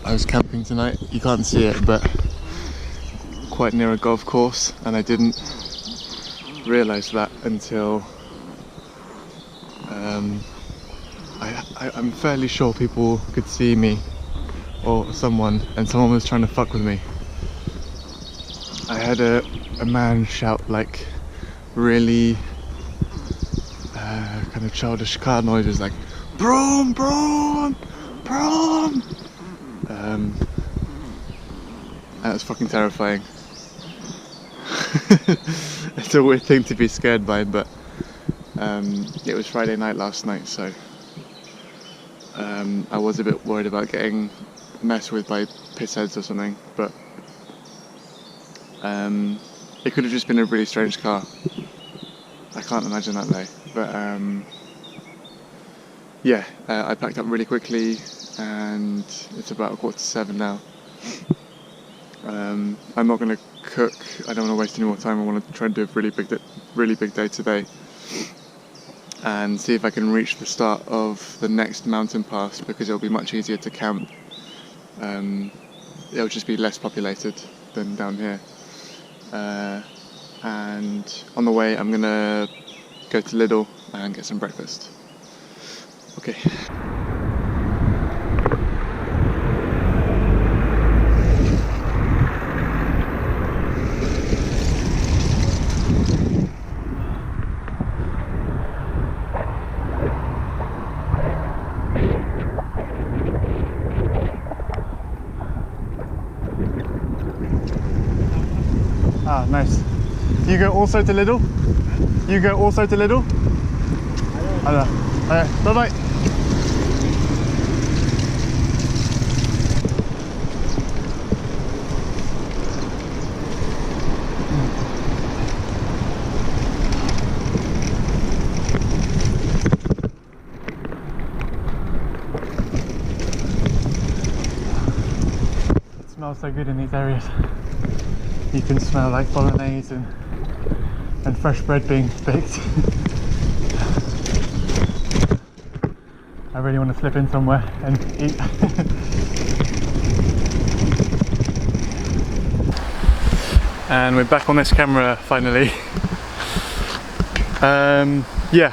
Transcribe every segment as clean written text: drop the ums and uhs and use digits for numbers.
I was camping tonight. You can't see it, but quite near a golf course, and I didn't realise that until I'm fairly sure people could see me or someone, and someone was trying to fuck with me. I had a man shout like really kind of childish car noises like broom, broom, broom. That was fucking terrifying. It's a weird thing to be scared by, but it was Friday night last night, so I was a bit worried about getting messed with by pissheads or something, but it could have just been a really strange car. I can't imagine that though, but yeah, I packed up really quickly and it's about 6:45 now. I'm not going to cook, I don't want to waste any more time. I want to try and do a really big day today and see if I can reach the start of the next mountain pass, because it'll be much easier to camp. It'll just be less populated than down here. And on the way I'm gonna go to Lidl and get some breakfast. Okay. Ah, nice. You go also to Lidl? You go also to Lidl? I don't know. Okay, bye-bye. It smells so good in these areas. You can smell like bolognese and fresh bread being baked. I really want to slip in somewhere and eat. And we're back on this camera finally. Yeah,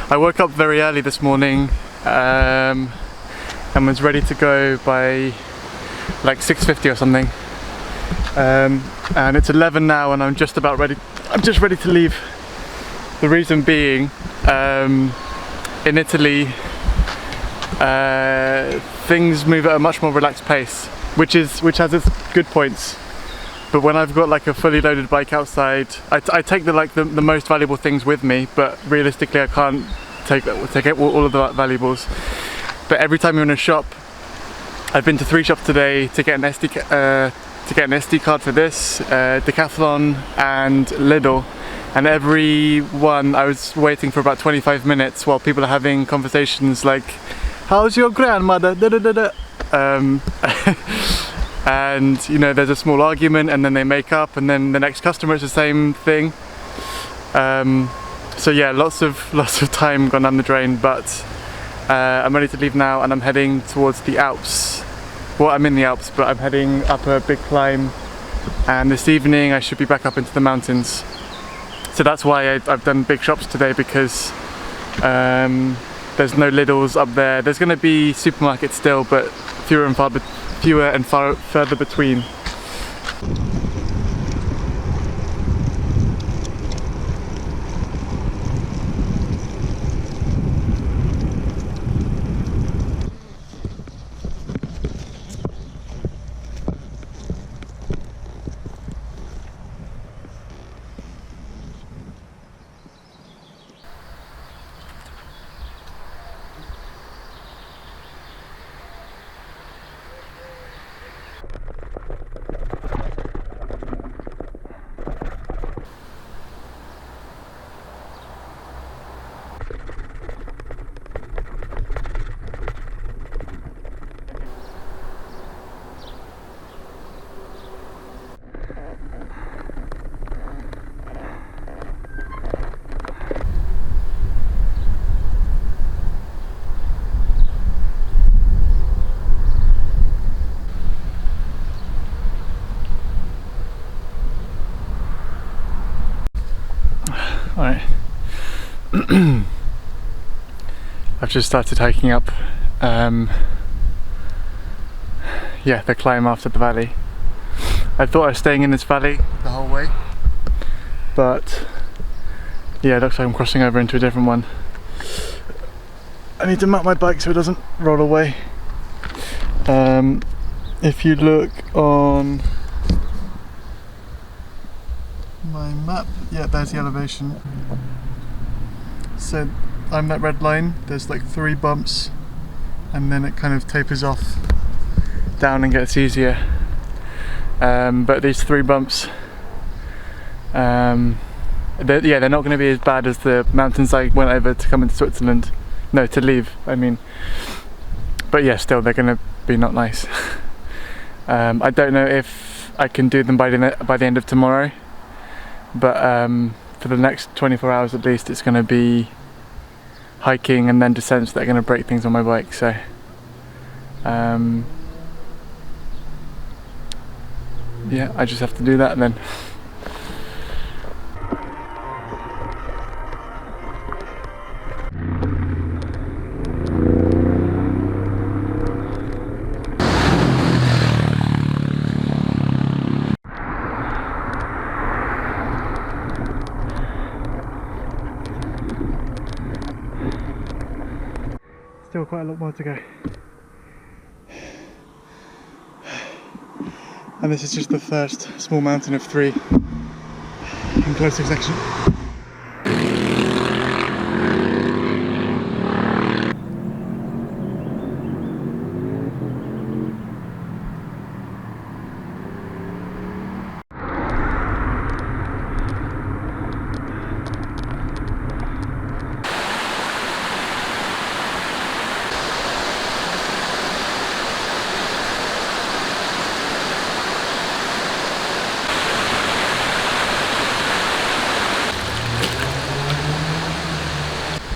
I woke up very early this morning and was ready to go by like 6:50 or something. And it's 11 now and I'm just ready to leave. The reason being, in Italy things move at a much more relaxed pace, which has its good points. But when I've got like a fully loaded bike outside, I take the most valuable things with me, but realistically I can't take all of the valuables. But every time you're in a shop, I've been to 3 shops today to get an SD card for this, Decathlon and Lidl, and every one I was waiting for about 25 minutes while people are having conversations like, how's your grandmother? Da, da, da, da. And you know, there's a small argument and then they make up, and then the next customer is the same thing. So yeah, lots of time gone down the drain, but I'm ready to leave now and I'm heading towards the Alps. Well, I'm in the Alps, but I'm heading up a big climb, and this evening I should be back up into the mountains. So that's why I've done big shops today, because there's no Lidls up there. There's going to be supermarkets still, but fewer and further between. I've just started hiking up yeah, the climb after the valley. I thought I was staying in this valley the whole way, but yeah, it looks like I'm crossing over into a different one. I need to mount my bike so it doesn't roll away. If you look on my map, yeah, there's the elevation. So I'm that red line, there's like 3 bumps and then it kind of tapers off down and gets easier. But these 3 bumps, they're not going to be as bad as the mountains I went over to come into Switzerland. No, to leave, I mean. But yeah, still they're going to be not nice. I don't know if I can do them by the end of tomorrow, but for the next 24 hours at least it's going to be hiking and then descents that are going to break things on my bike. So yeah, I just have to do that and then. Still quite a lot more to go. And this is just the first small mountain of 3 in close succession.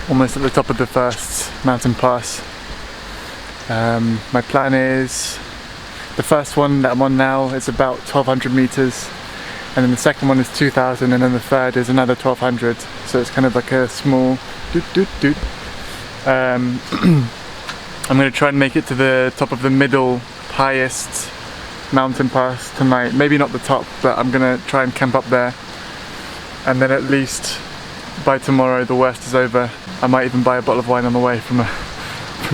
Almost at the top of the first mountain pass. My plan is, the first one that I'm on now is about 1200 meters, and then the second one is 2000, and then the third is another 1200, so it's kind of like a small doot. I'm going to try and make it to the top of the middle highest mountain pass tonight. Maybe not the top, but I'm going to try and camp up there, and then at least by tomorrow the worst is over. I might even buy a bottle of wine on the way from a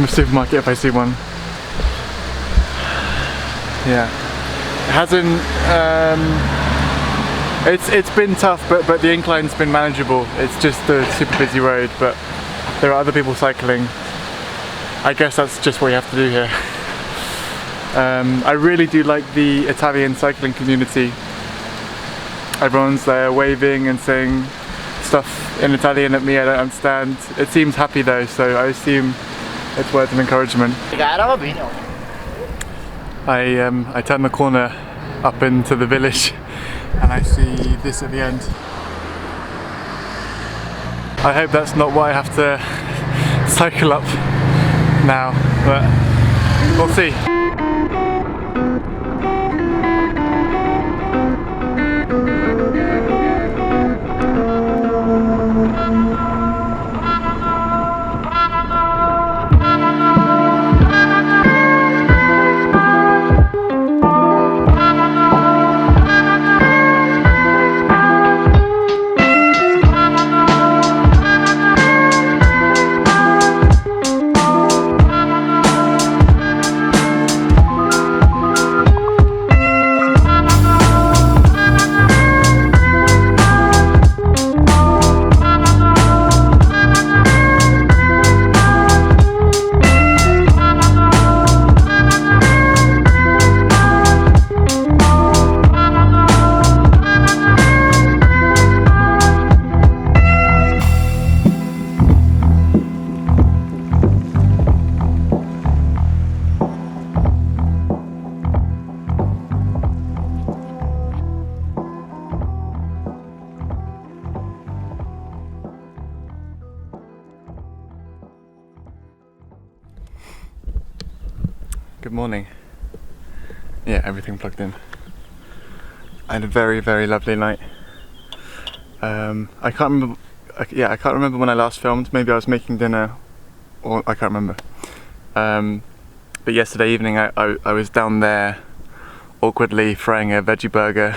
supermarket if I see one. Yeah, it hasn't. It's been tough, but the incline's been manageable. It's just a super busy road, but there are other people cycling. I guess that's just what you have to do here. I really do like the Italian cycling community. Everyone's there waving and saying stuff in Italian at me I don't understand. It seems happy though, so I assume it's words of encouragement. I turn the corner up into the village and I see this at the end. I hope that's not what I have to cycle up now, but we'll see. Good morning. Yeah, everything plugged in. I had a very, very lovely night. I can't remember when I last filmed. Maybe I was making dinner or I can't remember. But yesterday evening I was down there awkwardly frying a veggie burger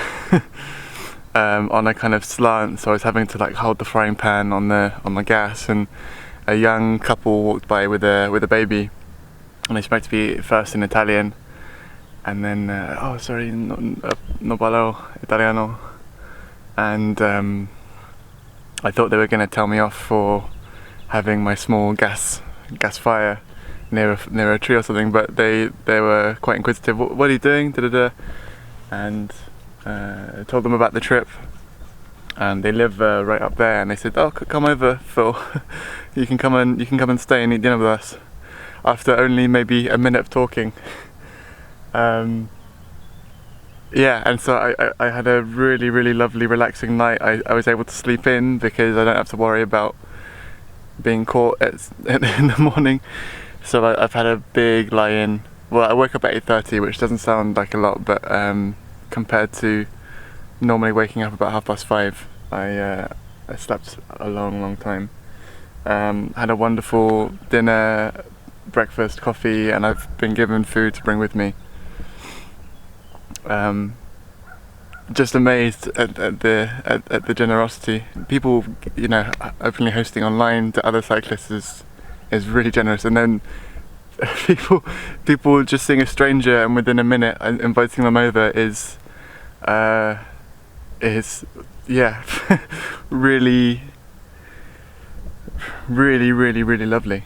on a kind of slant, so I was having to like hold the frying pan on the gas, and a young couple walked by with a baby, and they spoke to me first in Italian, and then oh sorry, no parlo italiano, and I thought they were going to tell me off for having my small gas fire near a tree or something, but they were quite inquisitive. What are you doing? And told them about the trip, and they live right up there, and they said, "Oh, come over, Phil. you can come and stay and eat dinner with us." After only maybe a minute of talking. Yeah, and so I had a really lovely relaxing night. I was able to sleep in because I don't have to worry about being caught in the morning. So I've had a big lie-in. Well, I woke up at 8:30, which doesn't sound like a lot, but compared to normally waking up about 5:30, I slept a long time. Had a wonderful dinner, breakfast, coffee, and I've been given food to bring with me. Just amazed at the generosity. People, you know, openly hosting online to other cyclists is really generous, and then people just seeing a stranger and within a minute inviting them over is yeah really lovely.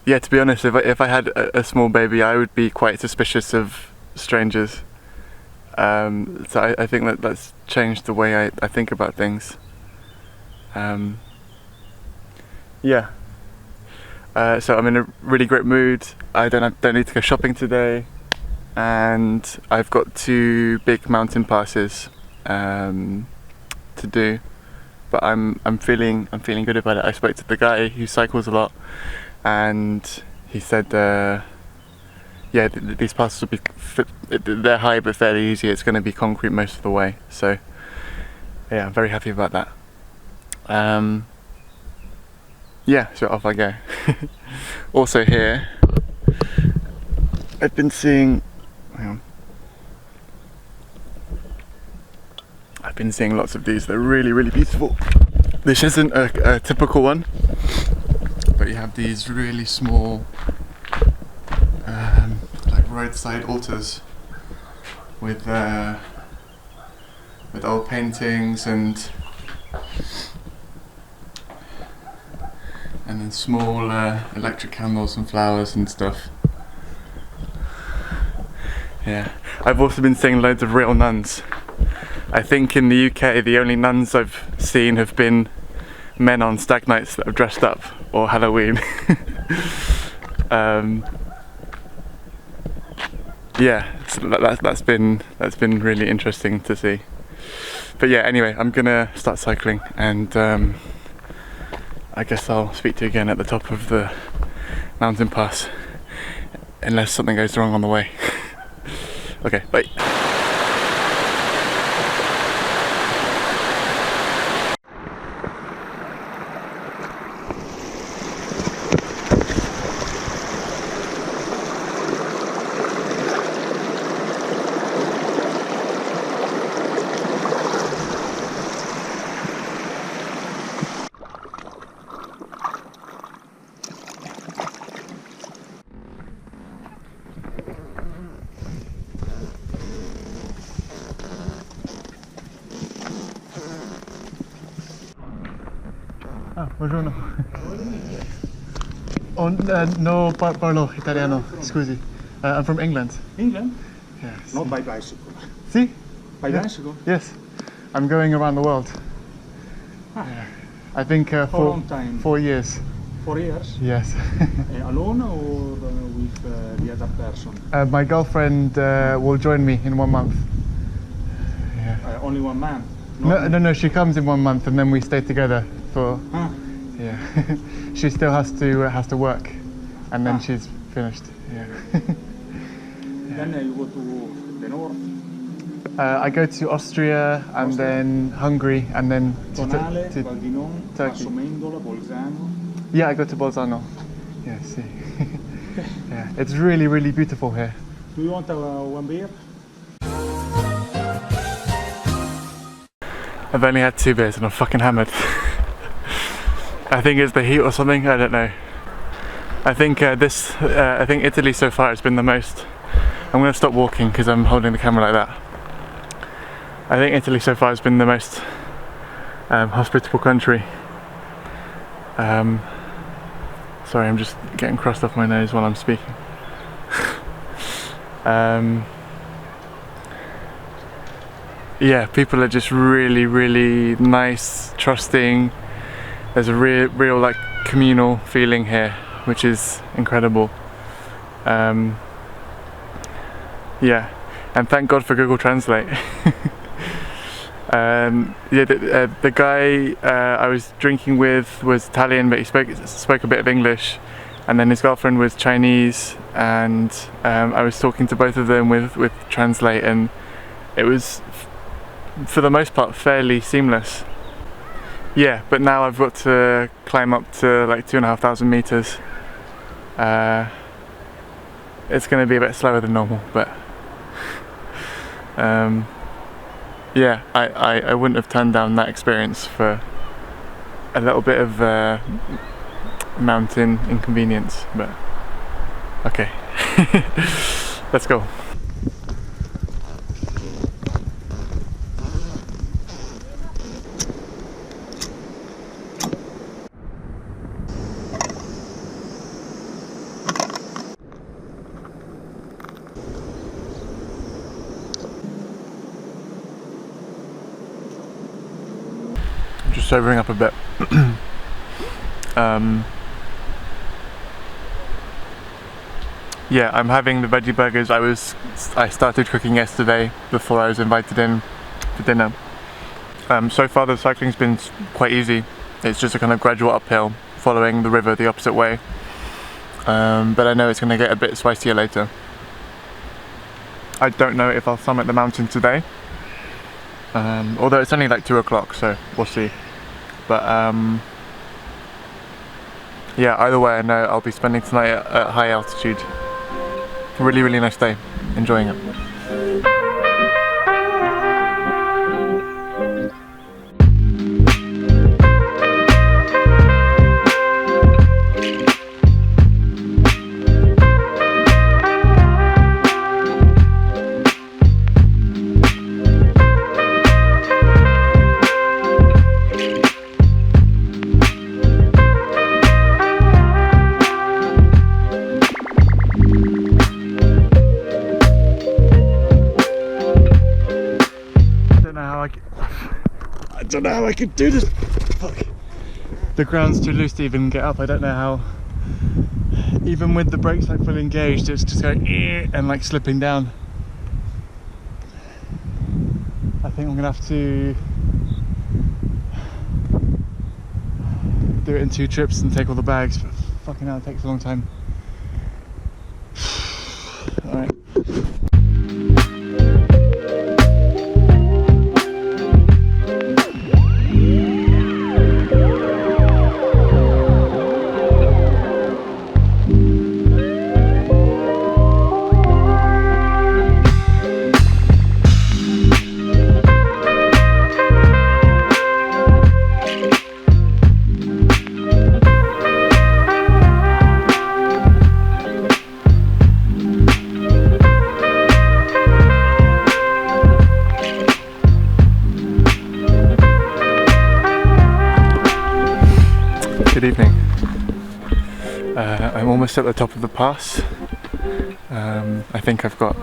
Yeah, to be honest, if I had a small baby, I would be quite suspicious of strangers. So I think that's changed the way I think about things. Yeah. So I'm in a really great mood. I don't need to go shopping today, and I've got 2 big mountain passes to do. But I'm feeling good about it. I spoke to the guy who cycles a lot, and he said, yeah, these passes will be they're high but fairly easy. It's going to be concrete most of the way. So yeah, I'm very happy about that. Yeah, so off I go. Also here, I've been seeing. Hang on. I've been seeing lots of these. They're really beautiful. This isn't a typical one, but you have these really small, like roadside altars with old paintings and then small electric candles and flowers and stuff. Yeah, I've also been seeing loads of real nuns. I think in the UK the only nuns I've seen have been men on stag nights that have dressed up, or Halloween. Yeah, so that's been really interesting to see. But yeah, anyway, I'm gonna start cycling, and I guess I'll speak to you again at the top of the mountain pass, unless something goes wrong on the way. Okay, bye. Ah, buongiorno. Oh, no parlo italiano, scusi. I'm from England. England? Yes. Not by bicycle. See? By bicycle? Yes. I'm going around the world. Ah. I think How long time? 4 years. 4 years? Yes. Alone or with the other person? My girlfriend will join me in 1 month. Yeah. Only 1 month? No, she comes in 1 month and then we stay together for. Ah. Yeah. She still has to work, and then she's finished. Yeah. Then you go to the north? I go to Austria and then Hungary and then Tonale, to Val di Non, Turkey. Passo Mendola, Bolzano. Yeah, I go to Bolzano. Yeah, see. Yeah, it's really, really beautiful here. Do you want one beer? I've only had 2 beers and I'm fucking hammered. I think it's the heat or something, I don't know. I think I think Italy so far has been the most. I'm going to stop walking because I'm holding the camera like that. I think Italy so far has been the most hospitable country. Sorry, I'm just getting crust off my nose while I'm speaking. Yeah, people are just really, really nice, trusting. There's a real like communal feeling here, which is incredible. Yeah, and thank God for Google Translate. Yeah, the guy I was drinking with was Italian, but he spoke a bit of English, and then his girlfriend was Chinese, and I was talking to both of them with Translate, and it was for the most part fairly seamless. Yeah, but now I've got to climb up to like 2,500 meters. It's going to be a bit slower than normal, but yeah, I wouldn't have turned down that experience for a little bit of mountain inconvenience, but okay. Let's go. Just sobering up a bit. Yeah, I'm having the veggie burgers I started cooking yesterday before I was invited in for dinner. So far the cycling's been quite easy. It's just a kind of gradual uphill following the river the opposite way. But I know it's going to get a bit spicier later. I don't know if I'll summit the mountain today. Although it's only like 2 o'clock, so we'll see. But yeah, either way I know I'll be spending tonight at high altitude. Really, really nice day. Enjoying it. I don't know how I could do this. Fuck. The ground's too loose to even get up. I don't know how. Even with the brakes like fully engaged, it's just going and like slipping down. I think I'm gonna have to do it in 2 trips and take all the bags. But fucking hell, it takes a long time. All right. Good evening. I'm almost at the top of the pass. I think I've got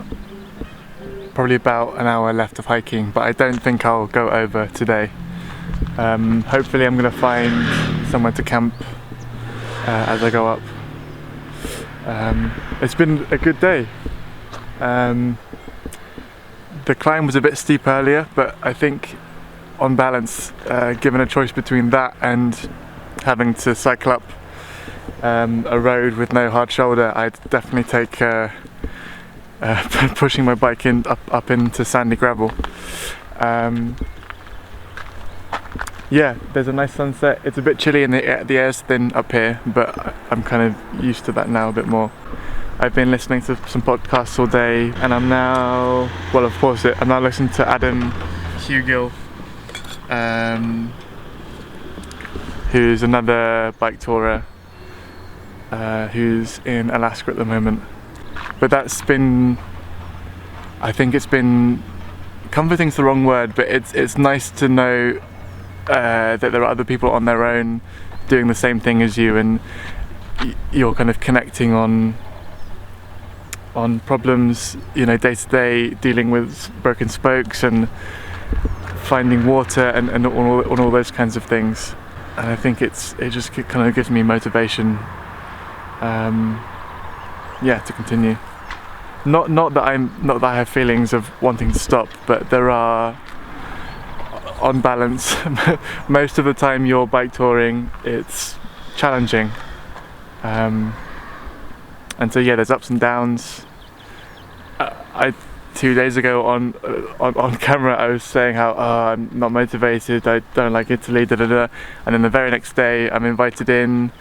probably about an hour left of hiking, but I don't think I'll go over today. Hopefully I'm going to find somewhere to camp as I go up. It's been a good day. The climb was a bit steep earlier, but I think on balance, given a choice between that and having to cycle up a road with no hard shoulder, I'd definitely take pushing my bike in up into sandy gravel. Yeah, there's a nice sunset. It's a bit chilly and the air's thin up here, but I'm kind of used to that now a bit more. I've been listening to some podcasts all day, and I'm now, well, of course, I'm now listening to Adam Hugill, who's another bike tourer who's in Alaska at the moment. But that's been, I think it's been, comforting's the wrong word, but it's nice to know that there are other people on their own doing the same thing as you, and you're kind of connecting on problems, you know, day to day, dealing with broken spokes and finding water and all those kinds of things. And I think it just kind of gives me motivation, yeah, to continue. Not that I have feelings of wanting to stop, but there are, on balance, most of the time you're bike touring, it's challenging. And so yeah, there's ups and downs. 2 days ago on camera I was saying how I'm not motivated, I don't like Italy, and then the very next day I'm invited in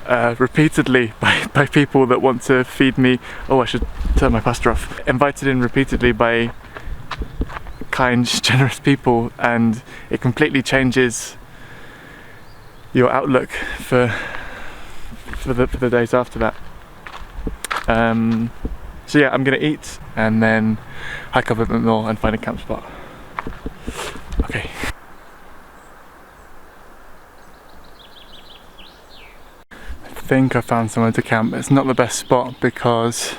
repeatedly by people that want to feed me. Oh, I should turn my pasta off. Invited in repeatedly by kind, generous people, and it completely changes your outlook for the days after that. So yeah, I'm gonna eat and then hike up a bit more and find a camp spot. Okay. I think I found somewhere to camp. It's not the best spot because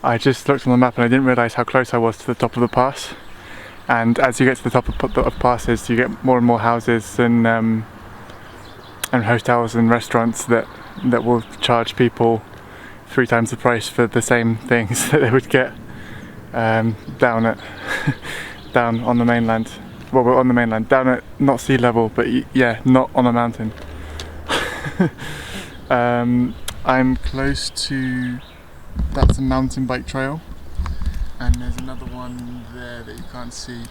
I just looked on the map and I didn't realise how close I was to the top of the pass. And as you get to the top of passes, you get more and more houses and hotels and restaurants that will charge people 3 times the price for the same things that they would get down on the mainland. Well, we're on the mainland, down at not sea level, but yeah, not on a mountain. I'm close to, that's a mountain bike trail, and there's another one there that you can't see.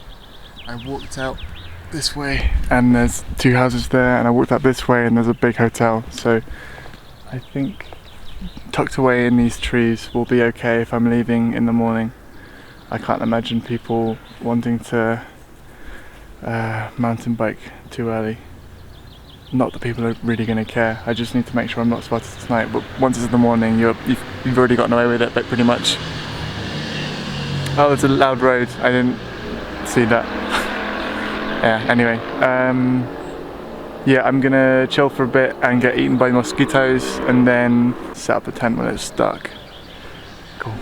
I walked out this way and there's 2 houses there, and I walked out this way and there's a big hotel. So I think tucked away in these trees will be okay if I'm leaving in the morning. I can't imagine people wanting to mountain bike too early. Not that people are really going to care. I just need to make sure I'm not spotted tonight. But once it's in the morning, you've already gotten away with it, but pretty much. Oh, there's a loud road. I didn't see that. Yeah. Anyway. Yeah, I'm gonna chill for a bit and get eaten by mosquitoes and then set up a tent when it's dark. Cool.